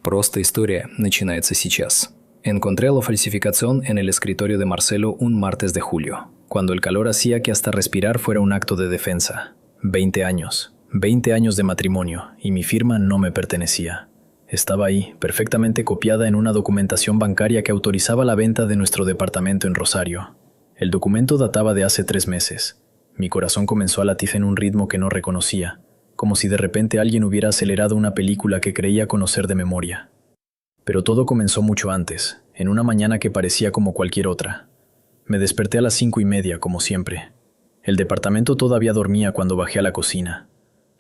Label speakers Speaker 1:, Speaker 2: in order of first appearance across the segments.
Speaker 1: Просто история начинается сейчас. Encontré la falsificación en el escritorio de Marcelo un martes de julio, cuando el calor hacía que hasta respirar fuera un acto de defensa. 20 años. 20 años de matrimonio, y mi firma no me pertenecía. Estaba ahí, perfectamente copiada en una documentación bancaria que autorizaba la venta de nuestro departamento en Rosario. El documento databa de hace 3 meses. Mi corazón comenzó a latir en un ritmo que no reconocía, como si de repente alguien hubiera acelerado una película que creía conocer de memoria. Pero todo comenzó mucho antes, en una mañana que parecía como cualquier otra. Me desperté a las 5:30, como siempre. El departamento todavía dormía cuando bajé a la cocina.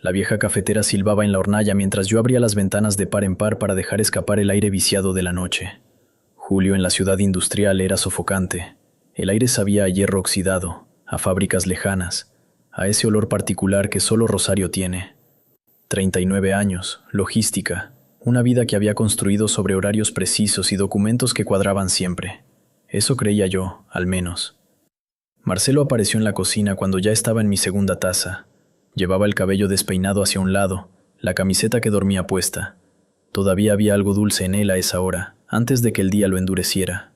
Speaker 1: La vieja cafetera silbaba en la hornalla mientras yo abría las ventanas de par en par para dejar escapar el aire viciado de la noche. Julio en la ciudad industrial era sofocante. El aire sabía a hierro oxidado, a fábricas lejanas, a ese olor particular que solo Rosario tiene. 39 años, logística, una vida que había construido sobre horarios precisos y documentos que cuadraban siempre. Eso creía yo, al menos. Marcelo apareció en la cocina cuando ya estaba en mi segunda taza. Llevaba el cabello despeinado hacia un lado, la camiseta que dormía puesta. Todavía había algo dulce en él a esa hora, antes de que el día lo endureciera.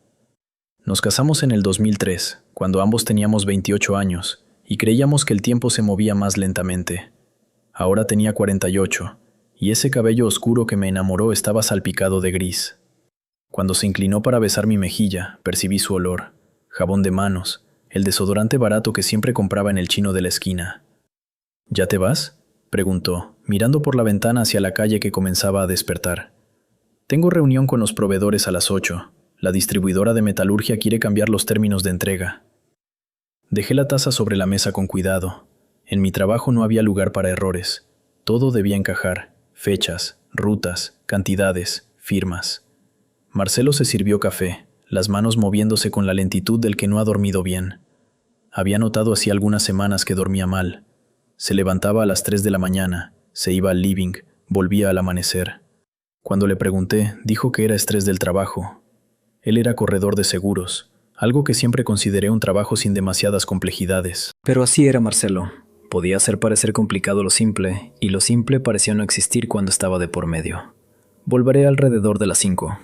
Speaker 1: Nos casamos en el 2003, cuando ambos teníamos 28 años, y creíamos que el tiempo se movía más lentamente. Ahora tenía 48, y ese cabello oscuro que me enamoró estaba salpicado de gris. Cuando se inclinó para besar mi mejilla, percibí su olor, jabón de manos, el desodorante barato que siempre compraba en el chino de la esquina. ¿Ya te vas?, preguntó, mirando por la ventana hacia la calle que comenzaba a despertar. Tengo reunión con los proveedores a las 8. La distribuidora de metalurgia quiere cambiar los términos de entrega. Dejé la taza sobre la mesa con cuidado. En mi trabajo no había lugar para errores. Todo debía encajar: fechas, rutas, cantidades, firmas. Marcelo se sirvió café, las manos moviéndose con la lentitud del que no ha dormido bien. Había notado hacía algunas semanas que dormía mal. Se levantaba a las 3 de la mañana, se iba al living, volvía al amanecer. Cuando le pregunté, dijo que era estrés del trabajo. Él era corredor de seguros, algo que siempre consideré un trabajo sin demasiadas complejidades.
Speaker 2: Pero así era Marcelo. Podía hacer parecer complicado lo simple, y lo simple parecía no existir cuando estaba de por medio. Volveré alrededor de las 5.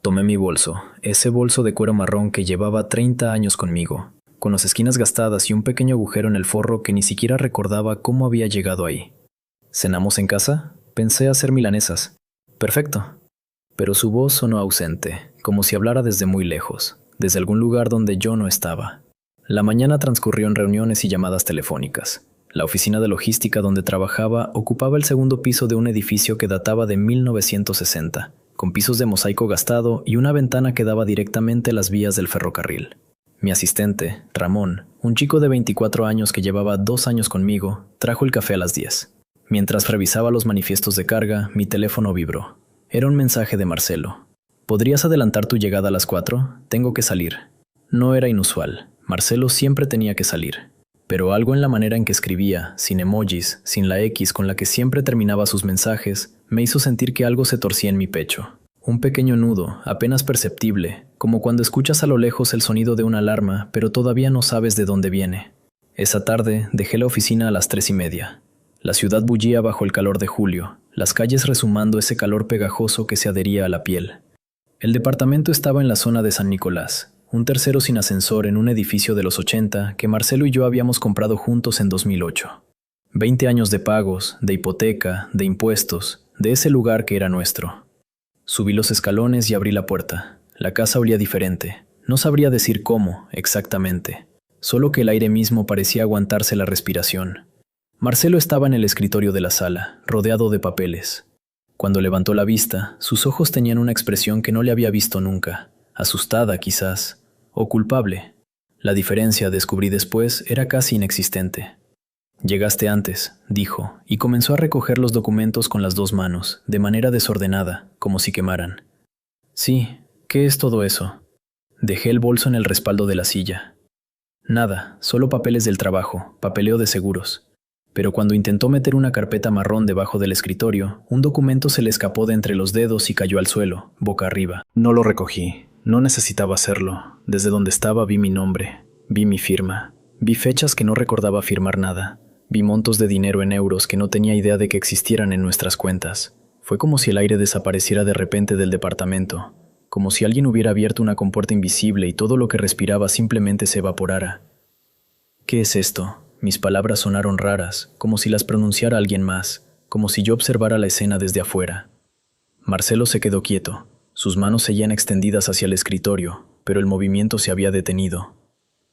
Speaker 2: Tomé mi bolso, ese bolso de cuero marrón que llevaba 30 años conmigo, con las esquinas gastadas y un pequeño agujero en el forro que ni siquiera recordaba cómo había llegado ahí. ¿Cenamos en casa? Pensé hacer milanesas. Perfecto. Pero su voz sonó ausente, como si hablara desde muy lejos, desde algún lugar donde yo no estaba. La mañana transcurrió en reuniones y llamadas telefónicas. La oficina de logística donde trabajaba ocupaba el segundo piso de un edificio que databa de 1960, con pisos de mosaico gastado y una ventana que daba directamente a las vías del ferrocarril. Mi asistente, Ramón, un chico de 24 años que llevaba 2 años conmigo, trajo el café a las 10. Mientras revisaba los manifiestos de carga, mi teléfono vibró. Era un mensaje de Marcelo. ¿Podrías adelantar tu llegada a las 4? Tengo que salir. No era inusual. Marcelo siempre tenía que salir. Pero algo en la manera en que escribía, sin emojis, sin la X con la que siempre terminaba sus mensajes, me hizo sentir que algo se torcía en mi pecho. Un pequeño nudo, apenas perceptible, como cuando escuchas a lo lejos el sonido de una alarma, pero todavía no sabes de dónde viene. Esa tarde dejé la oficina a las 3:30. La ciudad bullía bajo el calor de julio, las calles rezumando ese calor pegajoso que se adhería a la piel. El departamento estaba en la zona de San Nicolás, un tercero sin ascensor en un edificio de los 80 que Marcelo y yo habíamos comprado juntos en 2008. 20 años de pagos, de hipoteca, de impuestos, de ese lugar que era nuestro. Subí los escalones y abrí la puerta. La casa olía diferente. No sabría decir cómo, exactamente. Solo que el aire mismo parecía aguantarse la respiración. Marcelo estaba en el escritorio de la sala, rodeado de papeles. Cuando levantó la vista, sus ojos tenían una expresión que no le había visto nunca. Asustada, quizás, o culpable. La diferencia, descubrí después, era casi inexistente. «Llegaste antes», dijo, y comenzó a recoger los documentos con las 2 manos, de manera desordenada, como si quemaran. «Sí, ¿qué es todo eso?» Dejé el bolso en el respaldo de la silla. Nada, solo papeles del trabajo, papeleo de seguros. Pero cuando intentó meter una carpeta marrón debajo del escritorio, un documento se le escapó de entre los dedos y cayó al suelo, boca arriba. No lo recogí, no necesitaba hacerlo. Desde donde estaba vi mi nombre, vi mi firma, vi fechas que no recordaba firmar nada. Vi montos de dinero en euros que no tenía idea de que existieran en nuestras cuentas. Fue como si el aire desapareciera de repente del departamento, como si alguien hubiera abierto una compuerta invisible y todo lo que respiraba simplemente se evaporara. ¿Qué es esto? Mis palabras sonaron raras, como si las pronunciara alguien más, como si yo observara la escena desde afuera. Marcelo se quedó quieto. Sus manos seguían extendidas hacia el escritorio, pero el movimiento se había detenido.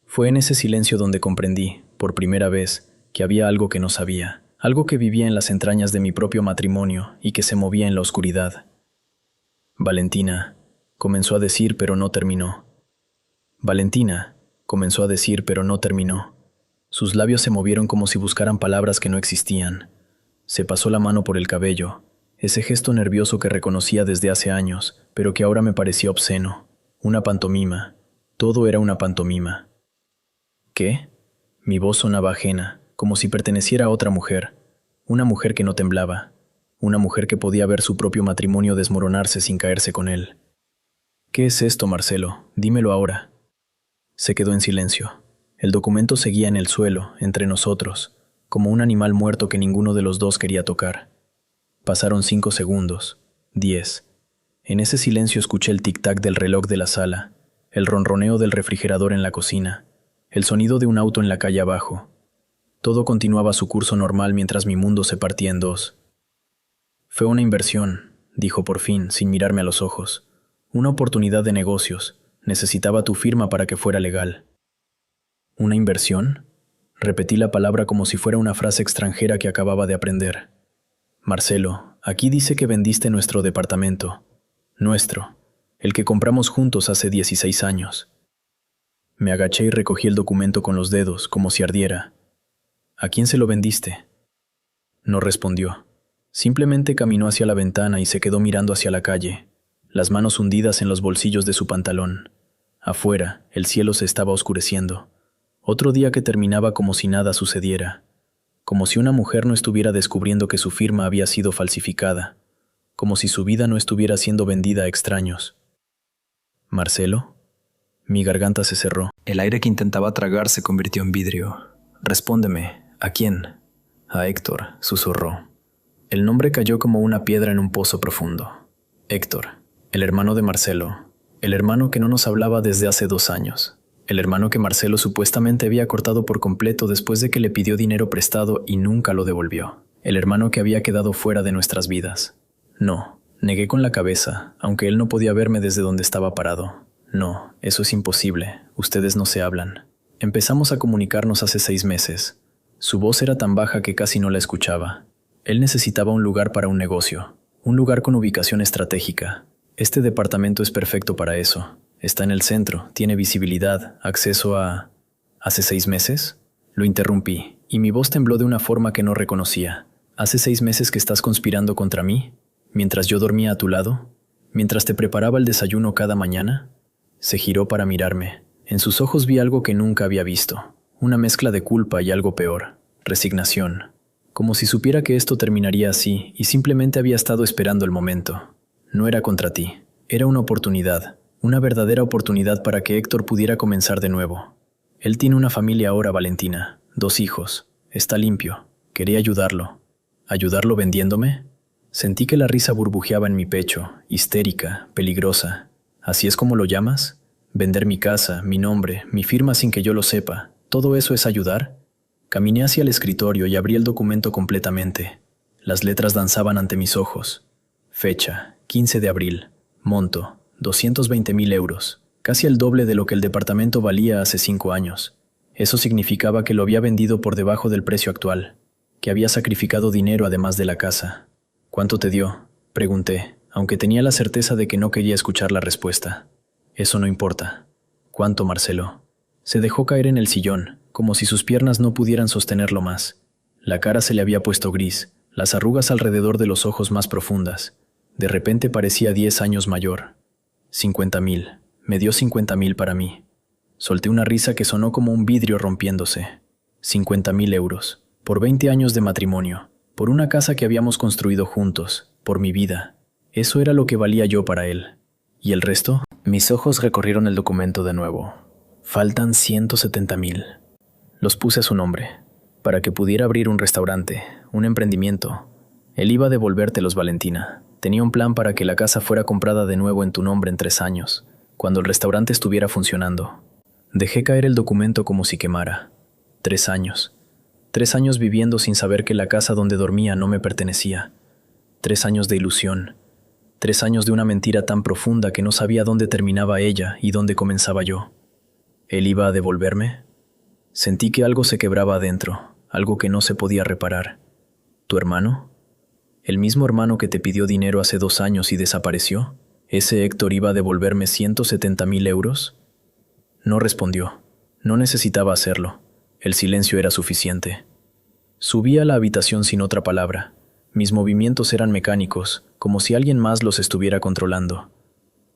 Speaker 2: Fue en ese silencio donde comprendí, por primera vez, que había algo que no sabía, algo que vivía en las entrañas de mi propio matrimonio y que se movía en la oscuridad. Valentina, comenzó a decir, pero no terminó. Valentina, comenzó a decir, pero no terminó. Sus labios se movieron como si buscaran palabras que no existían. Se pasó la mano por el cabello, ese gesto nervioso que reconocía desde hace años, pero que ahora me parecía obsceno. Una pantomima. Todo era una pantomima. ¿Qué? Mi voz sonaba ajena, como si perteneciera a otra mujer. Una mujer que no temblaba. Una mujer que podía ver su propio matrimonio desmoronarse sin caerse con él. ¿Qué es esto, Marcelo? Dímelo ahora. Se quedó en silencio. El documento seguía en el suelo, entre nosotros, como un animal muerto que ninguno de los dos quería tocar. Pasaron 5 segundos, 10. En ese silencio escuché el tic-tac del reloj de la sala, el ronroneo del refrigerador en la cocina, el sonido de un auto en la calle abajo. Todo continuaba su curso normal mientras mi mundo se partía en dos. Fue una inversión, dijo por fin, sin mirarme a los ojos. Una oportunidad de negocios. Necesitaba tu firma para que fuera legal. ¿Una inversión? Repetí la palabra como si fuera una frase extranjera que acababa de aprender. Marcelo, aquí dice que vendiste nuestro departamento. Nuestro. El que compramos juntos hace 16 años. Me agaché y recogí el documento con los dedos, como si ardiera. ¿A quién se lo vendiste? No respondió. Simplemente caminó hacia la ventana y se quedó mirando hacia la calle, las manos hundidas en los bolsillos de su pantalón. Afuera, el cielo se estaba oscureciendo. Otro día que terminaba como si nada sucediera. Como si una mujer no estuviera descubriendo que su firma había sido falsificada. Como si su vida no estuviera siendo vendida a extraños. ¿Marcelo? Mi garganta se cerró. El aire que intentaba tragar se convirtió en vidrio. Respóndeme. ¿A quién? A Héctor, susurró. El nombre cayó como una piedra en un pozo profundo. Héctor, el hermano de Marcelo. El hermano que no nos hablaba desde hace 2 años. El hermano que Marcelo supuestamente había cortado por completo después de que le pidió dinero prestado y nunca lo devolvió. El hermano que había quedado fuera de nuestras vidas. No, negué con la cabeza, aunque él no podía verme desde donde estaba parado. No, eso es imposible. Ustedes no se hablan. Empezamos a comunicarnos hace 6 meses. Su voz era tan baja que casi no la escuchaba. Él necesitaba un lugar para un negocio. Un lugar con ubicación estratégica. Este departamento es perfecto para eso. Está en el centro, tiene visibilidad, acceso a... ¿Hace 6 meses? Lo interrumpí, y mi voz tembló de una forma que no reconocía. ¿Hace 6 meses que estás conspirando contra mí? ¿Mientras yo dormía a tu lado? ¿Mientras te preparaba el desayuno cada mañana? Se giró para mirarme. En sus ojos vi algo que nunca había visto. Una mezcla de culpa y algo peor. Resignación. Como si supiera que esto terminaría así, y simplemente había estado esperando el momento. No era contra ti. Era una oportunidad. Una verdadera oportunidad para que Héctor pudiera comenzar de nuevo. Él tiene una familia ahora, Valentina. 2 hijos. Está limpio. Quería ayudarlo. ¿Ayudarlo vendiéndome? Sentí que la risa burbujeaba en mi pecho, histérica, peligrosa. ¿Así es como lo llamas? ¿Vender mi casa, mi nombre, mi firma sin que yo lo sepa? ¿Todo eso es ayudar? Caminé hacia el escritorio y abrí el documento completamente. Las letras danzaban ante mis ojos. Fecha, 15 de abril. Monto, 220.000 euros. Casi el doble de lo que el departamento valía hace 5 años. Eso significaba que lo había vendido por debajo del precio actual, que había sacrificado dinero además de la casa. ¿Cuánto te dio?, pregunté, aunque tenía la certeza de que no quería escuchar la respuesta. Eso no importa. ¿Cuánto, Marcelo? Se dejó caer en el sillón, como si sus piernas no pudieran sostenerlo más. La cara se le había puesto gris, las arrugas alrededor de los ojos más profundas. De repente parecía 10 años mayor. 50.000. Me dio 50.000 para mí. Solté una risa que sonó como un vidrio rompiéndose. 50.000 euros. Por 20 años de matrimonio. Por una casa que habíamos construido juntos. Por mi vida. Eso era lo que valía yo para él. ¿Y el resto? Mis ojos recorrieron el documento de nuevo. Faltan 170.000. Los puse a su nombre. Para que pudiera abrir un restaurante, un emprendimiento. Él iba a devolvértelos, Valentina. Tenía un plan para que la casa fuera comprada de nuevo en tu nombre en 3 años, cuando el restaurante estuviera funcionando. Dejé caer el documento como si quemara. 3 años. 3 años viviendo sin saber que la casa donde dormía no me pertenecía. 3 años de ilusión. 3 años de una mentira tan profunda que no sabía dónde terminaba ella y dónde comenzaba yo. ¿Él iba a devolverme? Sentí que algo se quebraba adentro, algo que no se podía reparar. ¿Tu hermano? ¿El mismo hermano que te pidió dinero hace 2 años y desapareció? ¿Ese Héctor iba a devolverme 170.000 euros? No respondió. No necesitaba hacerlo. El silencio era suficiente. Subí a la habitación sin otra palabra. Mis movimientos eran mecánicos, como si alguien más los estuviera controlando.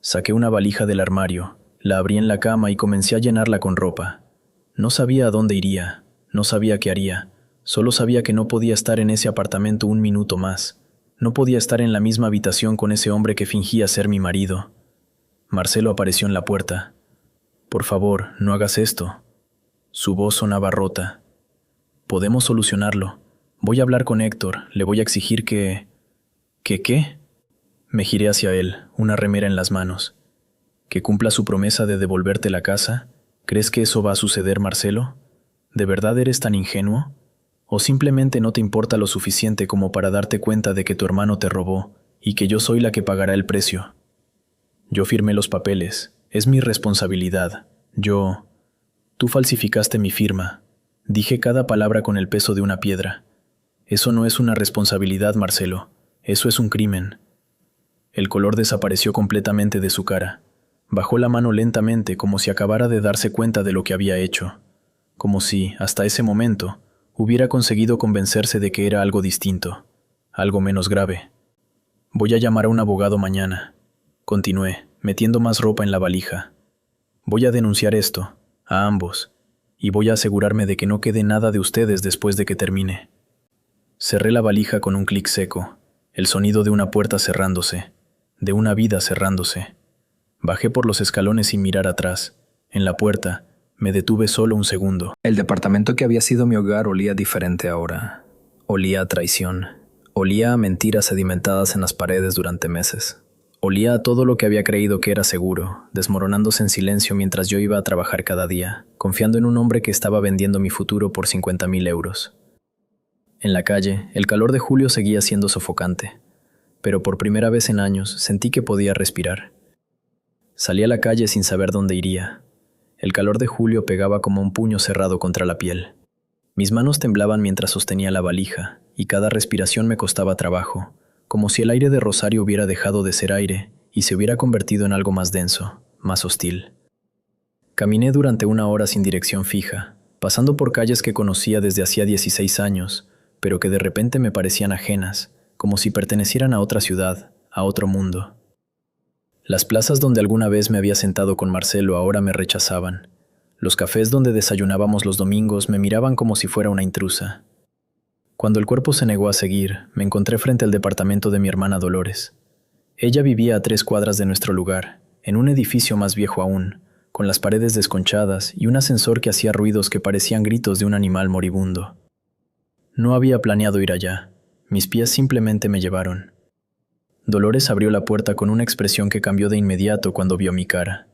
Speaker 2: Saqué una valija del armario, la abrí en la cama y comencé a llenarla con ropa. No sabía a dónde iría, no sabía qué haría, solo sabía que no podía estar en ese apartamento un minuto más. No podía estar en la misma habitación con ese hombre que fingía ser mi marido. Marcelo apareció en la puerta. «Por favor, no hagas esto». Su voz sonaba rota. «Podemos solucionarlo. Voy a hablar con Héctor, le voy a exigir que...» ¿Qué? Me giré hacia él, una remera en las manos. ¿Que cumpla su promesa de devolverte la casa? ¿Crees que eso va a suceder, Marcelo? ¿De verdad eres tan ingenuo? ¿O simplemente no te importa lo suficiente como para darte cuenta de que tu hermano te robó y que yo soy la que pagará el precio? Yo firmé los papeles. Es mi responsabilidad. Tú falsificaste mi firma. Dije cada palabra con el peso de una piedra. Eso no es una responsabilidad, Marcelo. Eso es un crimen. El color desapareció completamente de su cara. Bajó la mano lentamente como si acabara de darse cuenta de lo que había hecho. Como si, hasta ese momento, hubiera conseguido convencerse de que era algo distinto, algo menos grave. Voy a llamar a un abogado mañana. Continué, metiendo más ropa en la valija. Voy a denunciar esto, a ambos, y voy a asegurarme de que no quede nada de ustedes después de que termine. Cerré la valija con un clic seco, el sonido de una puerta cerrándose, de una vida cerrándose. Bajé por los escalones sin mirar atrás. En la puerta, me detuve solo un segundo.
Speaker 1: El departamento que había sido mi hogar olía diferente ahora. Olía a traición. Olía a mentiras sedimentadas en las paredes durante meses. Olía a todo lo que había creído que era seguro, desmoronándose en silencio mientras yo iba a trabajar cada día, confiando en un hombre que estaba vendiendo mi futuro por 50.000 euros. En la calle, el calor de julio seguía siendo sofocante, pero por primera vez en años sentí que podía respirar. Salí a la calle sin saber dónde iría. El calor de julio pegaba como un puño cerrado contra la piel. Mis manos temblaban mientras sostenía la valija, y cada respiración me costaba trabajo, como si el aire de Rosario hubiera dejado de ser aire y se hubiera convertido en algo más denso, más hostil. Caminé durante 1 hora sin dirección fija, pasando por calles que conocía desde hacía 16 años, pero que de repente me parecían ajenas, como si pertenecieran a otra ciudad, a otro mundo. Las plazas donde alguna vez me había sentado con Marcelo ahora me rechazaban. Los cafés donde desayunábamos los domingos me miraban como si fuera una intrusa. Cuando el cuerpo se negó a seguir, me encontré frente al departamento de mi hermana Dolores. Ella vivía a 3 cuadras de nuestro lugar, en un edificio más viejo aún, con las paredes desconchadas y un ascensor que hacía ruidos que parecían gritos de un animal moribundo. No había planeado ir allá. Mis pies simplemente me llevaron. Dolores abrió la puerta con una expresión que cambió de inmediato cuando vio mi cara.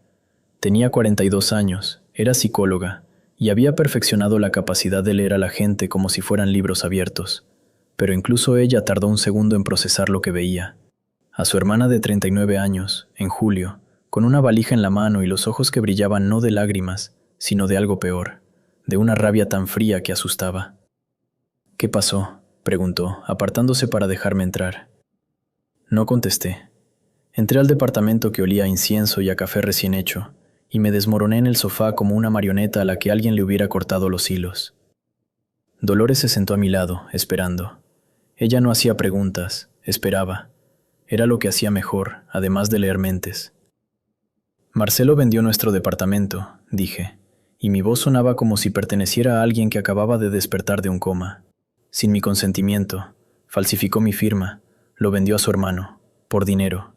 Speaker 1: Tenía 42 años, era psicóloga, y había perfeccionado la capacidad de leer a la gente como si fueran libros abiertos. Pero incluso ella tardó un segundo en procesar lo que veía. A su hermana de 39 años, en julio, con una valija en la mano y los ojos que brillaban no de lágrimas, sino de algo peor, de una rabia tan fría que asustaba. «¿Qué pasó?», preguntó, apartándose para dejarme entrar. No contesté. Entré al departamento que olía a incienso y a café recién hecho, y me desmoroné en el sofá como una marioneta a la que alguien le hubiera cortado los hilos. Dolores se sentó a mi lado, esperando. Ella no hacía preguntas, esperaba. Era lo que hacía mejor, además de leer mentes. Marcelo vendió nuestro departamento, dije, y mi voz sonaba como si perteneciera a alguien que acababa de despertar de un coma. Sin mi consentimiento, falsificó mi firma. Lo vendió a su hermano, por dinero.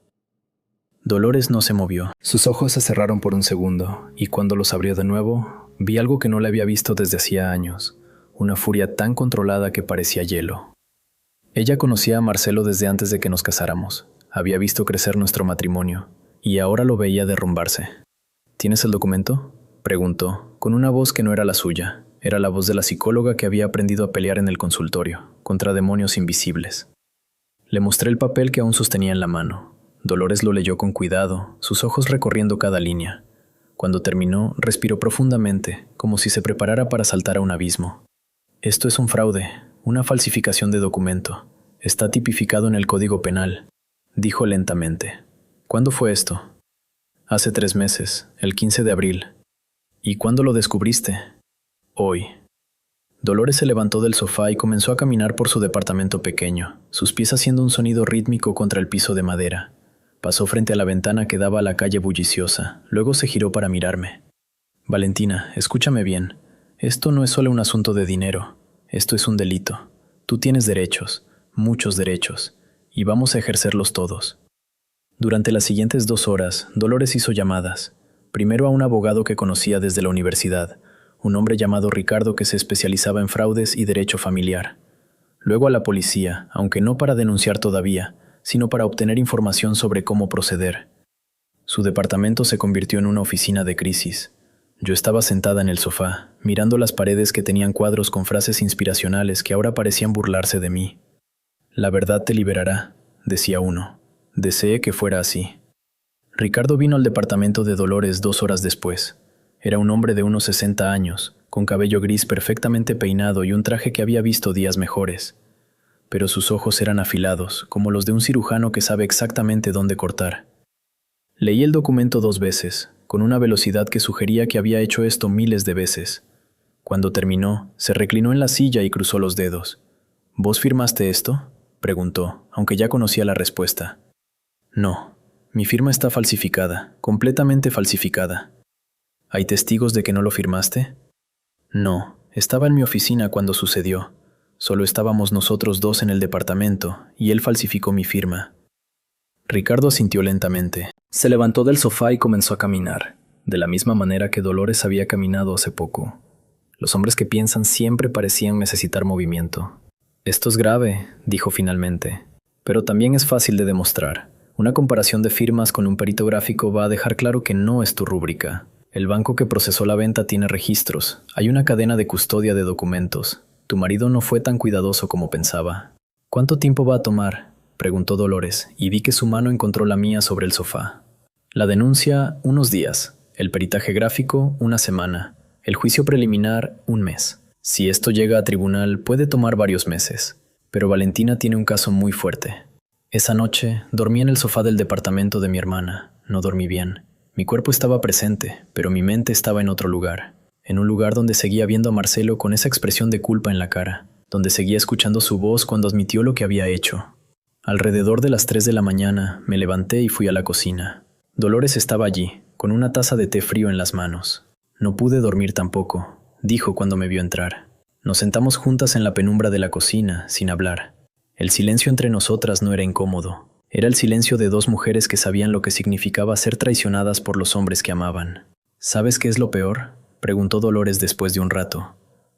Speaker 1: Dolores no se movió. Sus ojos se cerraron por un segundo, y cuando los abrió de nuevo, vi algo que no le había visto desde hacía años, una furia tan controlada que parecía hielo. Ella conocía a Marcelo desde antes de que nos casáramos.
Speaker 2: Había visto crecer nuestro matrimonio, y ahora lo veía derrumbarse. ¿Tienes el documento?, preguntó, con una voz que no era la suya. Era la voz de la psicóloga que había aprendido a pelear en el consultorio, contra demonios invisibles. Le mostré el papel que aún sostenía en la mano. Dolores lo leyó con cuidado, sus ojos recorriendo cada línea. Cuando terminó, respiró profundamente, como si se preparara para saltar a un abismo. Esto es un fraude, una falsificación de documento. Está tipificado en el Código Penal, dijo lentamente. ¿Cuándo fue esto? Hace 3 meses, el 15 de abril. ¿Y cuándo lo descubriste? Hoy. Dolores se levantó del sofá y comenzó a caminar por su departamento pequeño, sus pies haciendo un sonido rítmico contra el piso de madera. Pasó frente a la ventana que daba a la calle bulliciosa, luego se giró para mirarme. Valentina, escúchame bien. Esto no es solo un asunto de dinero. Esto es un delito. Tú tienes derechos, muchos derechos, y vamos a ejercerlos todos. Durante las siguientes 2 horas, Dolores hizo llamadas. Primero a un abogado que conocía desde la universidad, un hombre llamado Ricardo que se especializaba en fraudes y derecho familiar. Luego a la policía, aunque no para denunciar todavía, sino para obtener información sobre cómo proceder. Su departamento se convirtió en una oficina de crisis. Yo estaba sentada en el sofá, mirando las paredes que tenían cuadros con frases inspiracionales que ahora parecían burlarse de mí. La verdad te liberará, decía uno. Deseé que fuera así. Ricardo vino al departamento de Dolores 2 horas después. Era un hombre de unos 60 años, con cabello gris perfectamente peinado y un traje que había visto días mejores. Pero sus ojos eran afilados, como los de un cirujano que sabe exactamente dónde cortar. Leí el documento 2 veces, con una velocidad que sugería que había hecho esto miles de veces. Cuando terminó, se reclinó en la silla y cruzó los dedos. ¿Vos firmaste esto?, preguntó, aunque ya conocía la respuesta. No, mi firma está falsificada, completamente falsificada. ¿Hay testigos de que no lo firmaste? No, estaba en mi oficina cuando sucedió. Solo estábamos nosotros 2 en el departamento, y él falsificó mi firma. Ricardo asintió lentamente. Se levantó del sofá y comenzó a caminar, de la misma manera que Dolores había caminado hace poco. Los hombres que piensan siempre parecían necesitar movimiento. Esto es grave, dijo finalmente, pero también es fácil de demostrar. Una comparación de firmas con un perito gráfico va a dejar claro que no es tu rúbrica. El banco que procesó la venta tiene registros. Hay una cadena de custodia de documentos. Tu marido no fue tan cuidadoso como pensaba. ¿Cuánto tiempo va a tomar?, preguntó Dolores, y vi que su mano encontró la mía sobre el sofá. La denuncia, unos días. El peritaje gráfico, 1 semana. El juicio preliminar, 1 mes. Si esto llega a tribunal, puede tomar varios meses. Pero Valentina tiene un caso muy fuerte. Esa noche, dormí en el sofá del departamento de mi hermana. No dormí bien. Mi cuerpo estaba presente, pero mi mente estaba en otro lugar. En un lugar donde seguía viendo a Marcelo con esa expresión de culpa en la cara, donde seguía escuchando su voz cuando admitió lo que había hecho. Alrededor de las 3 de la mañana, me levanté y fui a la cocina. Dolores estaba allí, con una taza de té frío en las manos. No pude dormir tampoco, dijo cuando me vio entrar. Nos sentamos juntas en la penumbra de la cocina, sin hablar. El silencio entre nosotras no era incómodo. Era el silencio de 2 mujeres que sabían lo que significaba ser traicionadas por los hombres que amaban. ¿Sabes qué es lo peor?, preguntó Dolores después de un rato.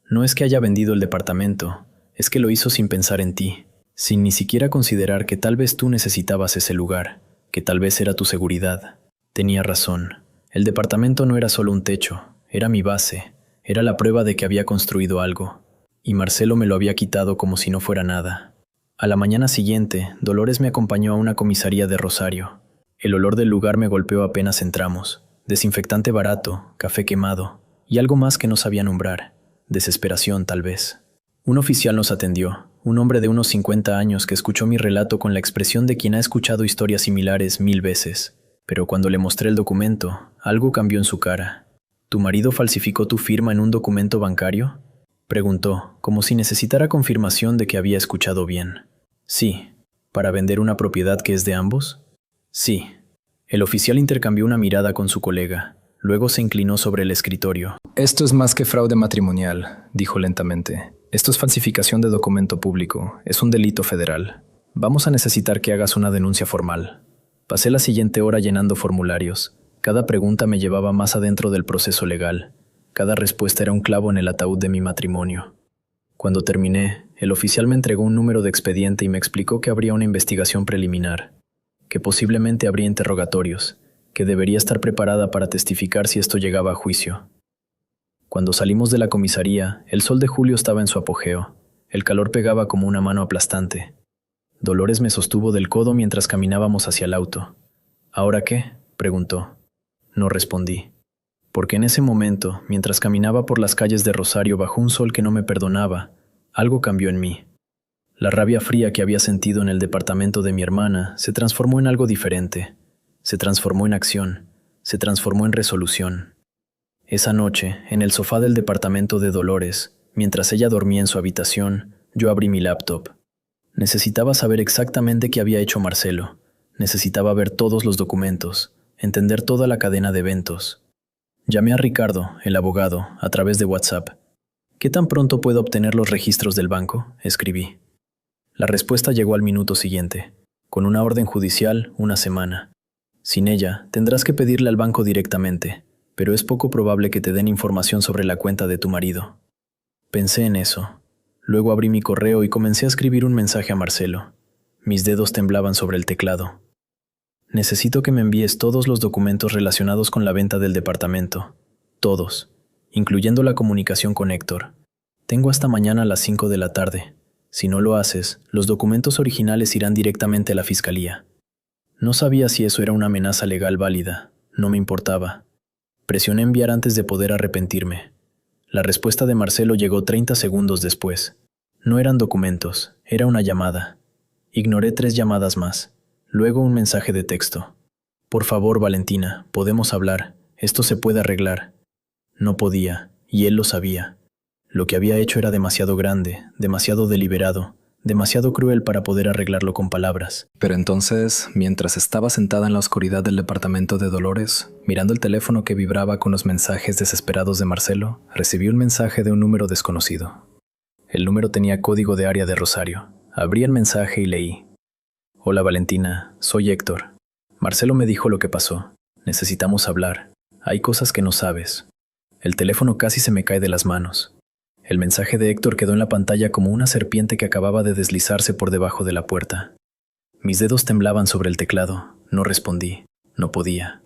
Speaker 2: No es que haya vendido el departamento, es que lo hizo sin pensar en ti, sin ni siquiera considerar que tal vez tú necesitabas ese lugar, que tal vez era tu seguridad. Tenía razón. El departamento no era solo un techo, era mi base, era la prueba de que había construido algo, y Marcelo me lo había quitado como si no fuera nada. A la mañana siguiente, Dolores me acompañó a una comisaría de Rosario. El olor del lugar me golpeó apenas entramos. Desinfectante barato, café quemado, y algo más que no sabía nombrar. Desesperación, tal vez. Un oficial nos atendió, un hombre de unos 50 años que escuchó mi relato con la expresión de quien ha escuchado historias similares 1000 veces. Pero cuando le mostré el documento, algo cambió en su cara. ¿Tu marido falsificó tu firma en un documento bancario?, preguntó, como si necesitara confirmación de que había escuchado bien. Sí. ¿Para vender una propiedad que es de ambos? Sí. El oficial intercambió una mirada con su colega. Luego se inclinó sobre el escritorio.
Speaker 1: Esto es más que fraude matrimonial, dijo lentamente. Esto es falsificación de documento público. Es un delito federal. Vamos a necesitar que hagas una denuncia formal. Pasé la siguiente hora llenando formularios. Cada pregunta me llevaba más adentro del proceso legal. Cada respuesta era un clavo en el ataúd de mi matrimonio. Cuando terminé, el oficial me entregó un número de expediente y me explicó que habría una investigación preliminar.
Speaker 2: que posiblemente habría interrogatorios, que debería estar preparada para testificar si esto llegaba a juicio. Cuando salimos de la comisaría, el sol de julio estaba en su apogeo. El calor pegaba como una mano aplastante. Dolores me sostuvo del codo mientras caminábamos hacia el auto. ¿Ahora qué?, preguntó. No respondí. Porque en ese momento, mientras caminaba por las calles de Rosario bajo un sol que no me perdonaba, algo cambió en mí. La rabia fría que había sentido en el departamento de mi hermana se transformó en algo diferente. Se transformó en acción. Se transformó en resolución. Esa noche, en el sofá del departamento de Dolores, mientras ella dormía en su habitación, yo abrí mi laptop. Necesitaba saber exactamente qué había hecho Marcelo. Necesitaba ver todos los documentos, entender toda la cadena de eventos. Llamé a Ricardo, el abogado, a través de WhatsApp. ¿Qué tan pronto puedo obtener los registros del banco?, escribí. La respuesta llegó al minuto siguiente. Con una orden judicial, 1 semana. Sin ella, tendrás que pedirle al banco directamente, pero es poco probable que te den información sobre la cuenta de tu marido. Pensé en eso. Luego abrí mi correo y comencé a escribir un mensaje a Marcelo. Mis dedos temblaban sobre el teclado. Necesito que me envíes todos los documentos relacionados con la venta del departamento. Todos, incluyendo la comunicación con Héctor. Tengo hasta mañana a las 5 de la tarde. Si no lo haces, los documentos originales irán directamente a la fiscalía. No sabía si eso era una amenaza legal válida. No me importaba. Presioné enviar antes de poder arrepentirme. La respuesta de Marcelo llegó 30 segundos después. No eran documentos, era una llamada. Ignoré 3 llamadas más. Luego un mensaje de texto. Por favor, Valentina, podemos hablar. Esto se puede arreglar. No podía, y él lo sabía. Lo que había hecho era demasiado grande, demasiado deliberado, demasiado cruel para poder arreglarlo con palabras.
Speaker 1: Pero entonces, mientras estaba sentada en la oscuridad del departamento de Dolores, mirando el teléfono que vibraba con los mensajes desesperados de Marcelo, recibí un mensaje de un número desconocido. El número tenía código de área de Rosario. Abrí el mensaje y leí. Hola Valentina, soy Héctor. Marcelo me dijo lo que pasó. Necesitamos hablar. Hay cosas que no sabes. El teléfono casi se me cae de las manos. El mensaje de Héctor quedó en la pantalla como una serpiente que acababa de deslizarse por debajo de la puerta. Mis dedos temblaban sobre el teclado. No respondí. No podía.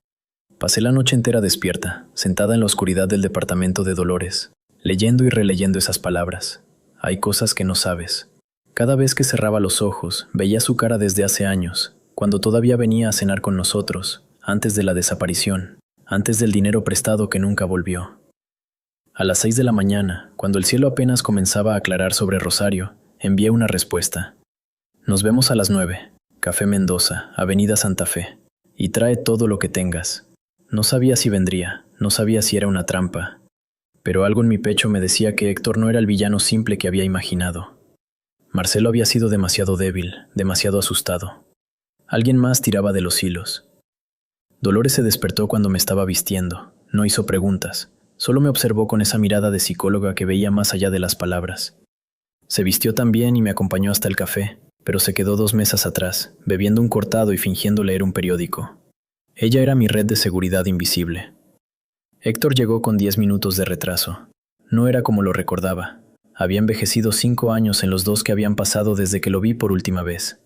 Speaker 1: Pasé la noche entera despierta, sentada en la oscuridad del departamento de Dolores, leyendo y releyendo esas palabras. Hay cosas que no sabes. Cada vez que cerraba los ojos, veía su cara desde hace años, cuando todavía venía a cenar con nosotros, antes de la desaparición, antes del dinero prestado que nunca volvió. A las 6 de la mañana, cuando el cielo apenas comenzaba a aclarar sobre Rosario, envié una respuesta. Nos vemos a las 9, Café Mendoza, Avenida Santa Fe, y trae todo lo que tengas. No sabía si vendría, no sabía si era una trampa, pero algo en mi pecho me decía que Héctor no era el villano simple que había imaginado. Marcelo había sido demasiado débil, demasiado asustado. Alguien más tiraba de los hilos. Dolores se despertó cuando me estaba vistiendo. No hizo preguntas. Solo me observó con esa mirada de psicóloga que veía más allá de las palabras. Se vistió también y me acompañó hasta el café, pero se quedó 2 mesas atrás, bebiendo un cortado y fingiendo leer un periódico. Ella era mi red de seguridad invisible. Héctor llegó con 10 minutos de retraso. No era como lo recordaba. Había envejecido 5 años en los 2 que habían pasado desde que lo vi por última vez.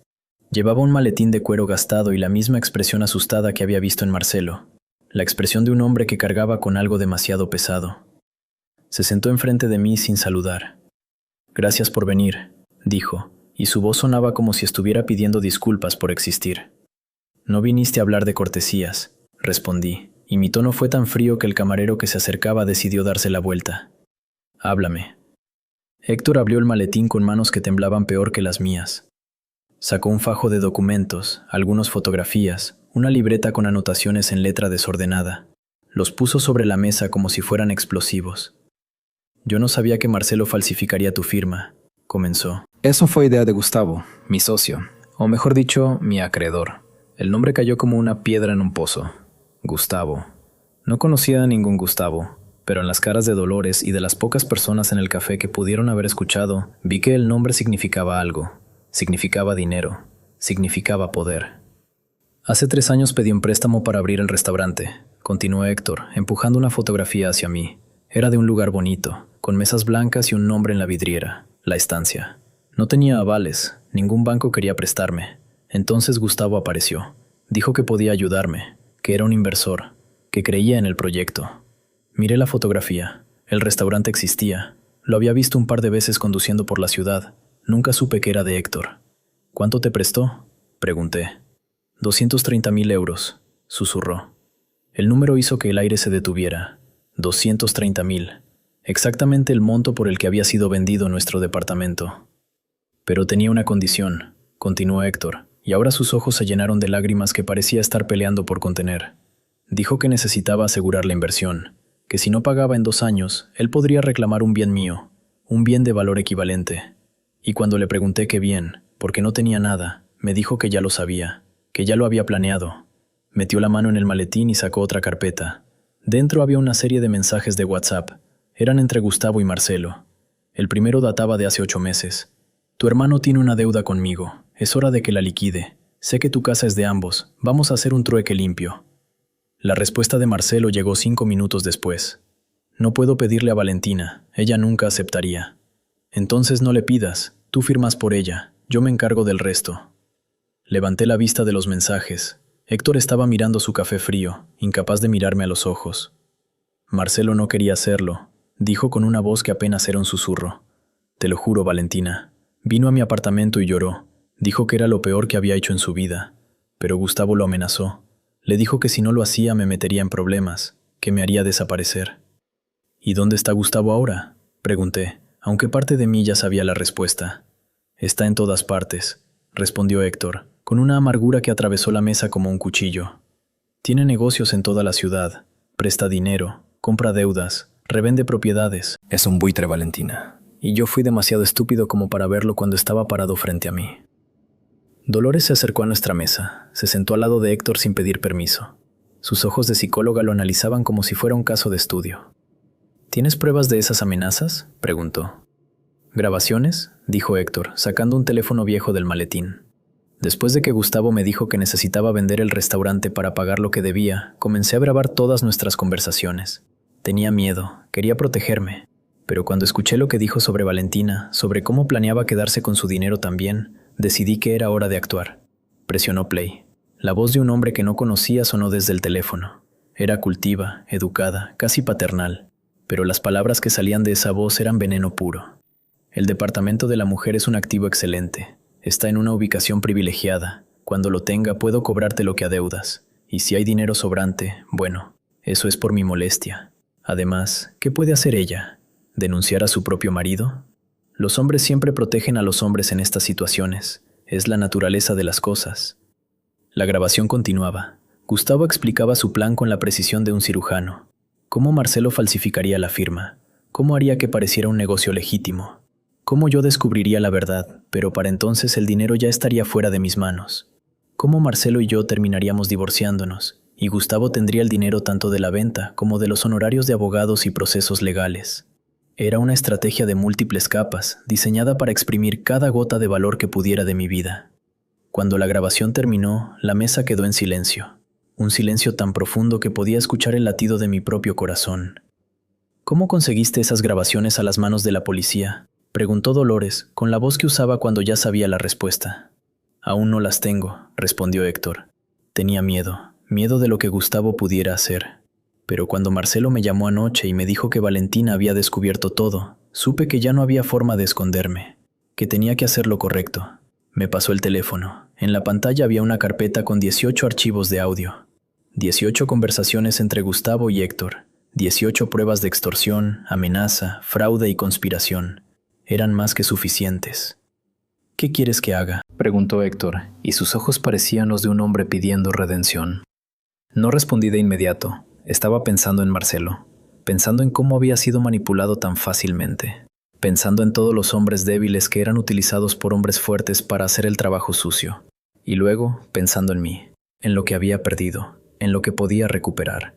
Speaker 1: Llevaba un maletín de cuero gastado y la misma expresión asustada que había visto en Marcelo. La expresión de un hombre que cargaba con algo demasiado pesado. Se sentó enfrente de mí sin saludar. «Gracias por venir», dijo, y su voz sonaba como si estuviera pidiendo disculpas por existir. «No viniste a hablar de cortesías», respondí, y mi tono fue tan frío que el camarero que se acercaba decidió darse la vuelta. «Háblame». Héctor abrió el maletín con manos que temblaban peor que las mías. Sacó un fajo de documentos, algunas fotografías, una libreta con anotaciones en letra desordenada. Los puso sobre la mesa como si fueran explosivos. «Yo no sabía que Marcelo falsificaría tu firma», comenzó.
Speaker 3: «Eso fue idea de Gustavo, mi socio,
Speaker 1: o mejor dicho, mi acreedor. El nombre cayó como una piedra en un pozo. Gustavo. No conocía a ningún Gustavo, pero en las caras de Dolores y de las pocas personas en el café que pudieron haber escuchado, vi que el nombre significaba algo. Significaba dinero. Significaba poder. Hace 3 años pedí un préstamo para abrir el restaurante, continuó Héctor, empujando una fotografía hacia mí. Era de un lugar bonito, con mesas blancas y un nombre en la vidriera, La Estancia. No tenía avales, ningún banco quería prestarme. Entonces Gustavo apareció.
Speaker 2: Dijo que podía ayudarme, que era un inversor, que creía en el proyecto. Miré la fotografía. El restaurante existía. Lo había visto un par de veces conduciendo por la ciudad. Nunca supe que era de Héctor. ¿Cuánto te prestó?, pregunté. 230.000 euros, susurró. El número hizo que el aire se detuviera. 230.000. Exactamente el monto por el que había sido vendido nuestro departamento. Pero tenía una condición, continuó Héctor, y ahora sus ojos se llenaron de lágrimas que parecía estar peleando por contener. Dijo que necesitaba asegurar la inversión, que si no pagaba en 2 años, él podría reclamar un bien mío, un bien de valor equivalente. Y cuando le pregunté qué bien, porque no tenía nada, me dijo que ya lo sabía, que ya lo había planeado. Metió la mano en el maletín y sacó otra carpeta. Dentro había una serie de mensajes de WhatsApp. Eran entre Gustavo y Marcelo. El primero databa de hace 8 meses. Tu hermano tiene una deuda conmigo. Es hora de que la liquide. Sé que tu casa es de ambos. Vamos a hacer un trueque limpio. La respuesta de Marcelo llegó 5 minutos después. No puedo pedirle a Valentina. Ella nunca aceptaría. Entonces no le pidas. Tú firmas por ella. Yo me encargo del resto. Levanté la vista de los mensajes. Héctor estaba mirando su café frío, incapaz de mirarme a los ojos. Marcelo no quería hacerlo. Dijo con una voz que apenas era un susurro. Te lo juro, Valentina. Vino a mi apartamento y lloró. Dijo que era lo peor que había hecho en su vida. Pero Gustavo lo amenazó. Le dijo que si no lo hacía me metería en problemas, que me haría desaparecer. ¿Y dónde está Gustavo ahora?, pregunté, aunque parte de mí ya sabía la respuesta. Está en todas partes, respondió Héctor, con una amargura que atravesó la mesa como un cuchillo. Tiene negocios en toda la ciudad, presta dinero, compra deudas, revende propiedades.
Speaker 1: Es un buitre, Valentina.
Speaker 2: Y yo fui demasiado estúpido como para verlo cuando estaba parado frente a mí. Dolores se acercó a nuestra mesa, se sentó al lado de Héctor sin pedir permiso. Sus ojos de psicóloga lo analizaban como si fuera un caso de estudio. ¿Tienes pruebas de esas amenazas?, preguntó. ¿Grabaciones?, dijo Héctor, sacando un teléfono viejo del maletín. Después de que Gustavo me dijo que necesitaba vender el restaurante para pagar lo que debía, comencé a grabar todas nuestras conversaciones. Tenía miedo, quería protegerme. Pero cuando escuché lo que dijo sobre Valentina, sobre cómo planeaba quedarse con su dinero también, decidí que era hora de actuar. Presionó play. La voz de un hombre que no conocía sonó desde el teléfono. Era cultiva, educada, casi paternal. Pero las palabras que salían de esa voz eran veneno puro. El departamento de la mujer es un activo excelente. Está en una ubicación privilegiada. Cuando lo tenga puedo cobrarte lo que adeudas. Y si hay dinero sobrante, bueno, eso es por mi molestia. Además, ¿qué puede hacer ella? ¿Denunciar a su propio marido? Los hombres siempre protegen a los hombres en estas situaciones. Es la naturaleza de las cosas. La grabación continuaba. Gustavo explicaba su plan con la precisión de un cirujano. ¿Cómo Marcelo falsificaría la firma? ¿Cómo haría que pareciera un negocio legítimo? ¿Cómo yo descubriría la verdad, pero para entonces el dinero ya estaría fuera de mis manos? ¿Cómo Marcelo y yo terminaríamos divorciándonos, y Gustavo tendría el dinero tanto de la venta como de los honorarios de abogados y procesos legales? Era una estrategia de múltiples capas, diseñada para exprimir cada gota de valor que pudiera de mi vida. Cuando la grabación terminó, la mesa quedó en silencio. Un silencio tan profundo que podía escuchar el latido de mi propio corazón. ¿Cómo conseguiste esas grabaciones a las manos de la policía?, preguntó Dolores, con la voz que usaba cuando ya sabía la respuesta. Aún no las tengo, respondió Héctor. Tenía miedo de lo que Gustavo pudiera hacer. Pero cuando Marcelo me llamó anoche y me dijo que Valentina había descubierto todo, supe que ya no había forma de esconderme, que tenía que hacer lo correcto. Me pasó el teléfono. En la pantalla había una carpeta con 18 archivos de audio. 18 conversaciones entre Gustavo y Héctor. 18 pruebas de extorsión, amenaza, fraude y conspiración. Eran más que suficientes. ¿Qué quieres que haga?, preguntó Héctor, y sus ojos parecían los de un hombre pidiendo redención. No respondí de inmediato. Estaba pensando en Marcelo, pensando en cómo había sido manipulado tan fácilmente, pensando en todos los hombres débiles que eran utilizados por hombres fuertes para hacer el trabajo sucio, y luego pensando en mí, en lo que había perdido, en lo que podía recuperar.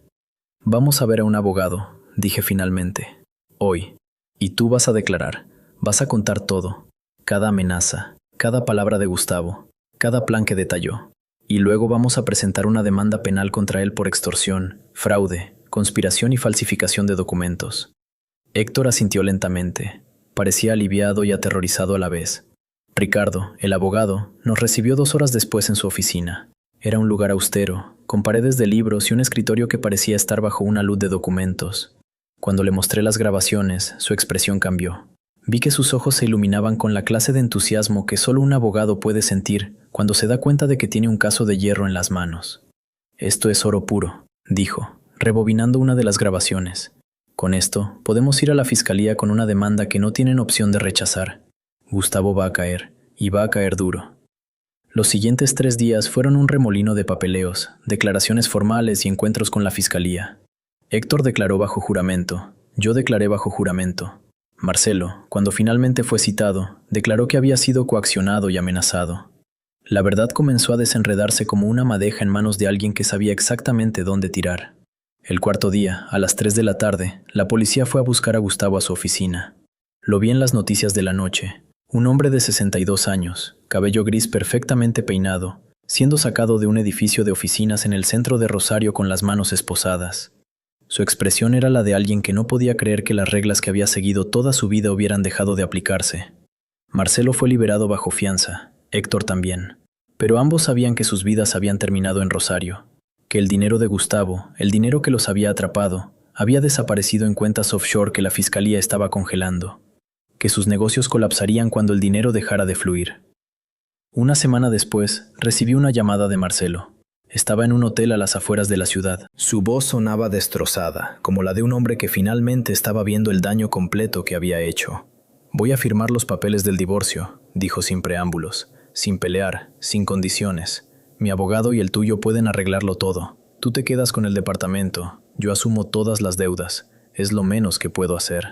Speaker 2: Vamos a ver a un abogado, dije finalmente, hoy, y tú vas a declarar, vas a contar todo, cada amenaza, cada palabra de Gustavo, cada plan que detalló. Y luego vamos a presentar una demanda penal contra él por extorsión, fraude, conspiración y falsificación de documentos. Héctor asintió lentamente. Parecía aliviado y aterrorizado a la vez. Ricardo, el abogado, nos recibió 2 horas después en su oficina. Era un lugar austero, con paredes de libros y un escritorio que parecía estar bajo una luz de documentos. Cuando le mostré las grabaciones, su expresión cambió. Vi que sus ojos se iluminaban con la clase de entusiasmo que solo un abogado puede sentir cuando se da cuenta de que tiene un caso de hierro en las manos. «Esto es oro puro», dijo, rebobinando una de las grabaciones. «Con esto, podemos ir a la fiscalía con una demanda que no tienen opción de rechazar. Gustavo va a caer, y va a caer duro». Los siguientes 3 días fueron un remolino de papeleos, declaraciones formales y encuentros con la fiscalía. Héctor declaró bajo juramento, yo declaré bajo juramento. Marcelo, cuando finalmente fue citado, declaró que había sido coaccionado y amenazado. La verdad comenzó a desenredarse como una madeja en manos de alguien que sabía exactamente dónde tirar. El cuarto día, a las 3 de la tarde, la policía fue a buscar a Gustavo a su oficina. Lo vi en las noticias de la noche. Un hombre de 62 años, cabello gris perfectamente peinado, siendo sacado de un edificio de oficinas en el centro de Rosario con las manos esposadas. Su expresión era la de alguien que no podía creer que las reglas que había seguido toda su vida hubieran dejado de aplicarse. Marcelo fue liberado bajo fianza, Héctor también. Pero ambos sabían que sus vidas habían terminado en Rosario, que el dinero de Gustavo, el dinero que los había atrapado, había desaparecido en cuentas offshore que la fiscalía estaba congelando, que sus negocios colapsarían cuando el dinero dejara de fluir. Una semana después, recibí una llamada de Marcelo. Estaba en un hotel a las afueras de la ciudad. Su voz sonaba destrozada, como la de un hombre que finalmente estaba viendo el daño completo que había hecho. «Voy a firmar los papeles del divorcio», dijo sin preámbulos, sin pelear, sin condiciones. «Mi abogado y el tuyo pueden arreglarlo todo. Tú te quedas con el departamento, yo asumo todas las deudas. Es lo menos que puedo hacer».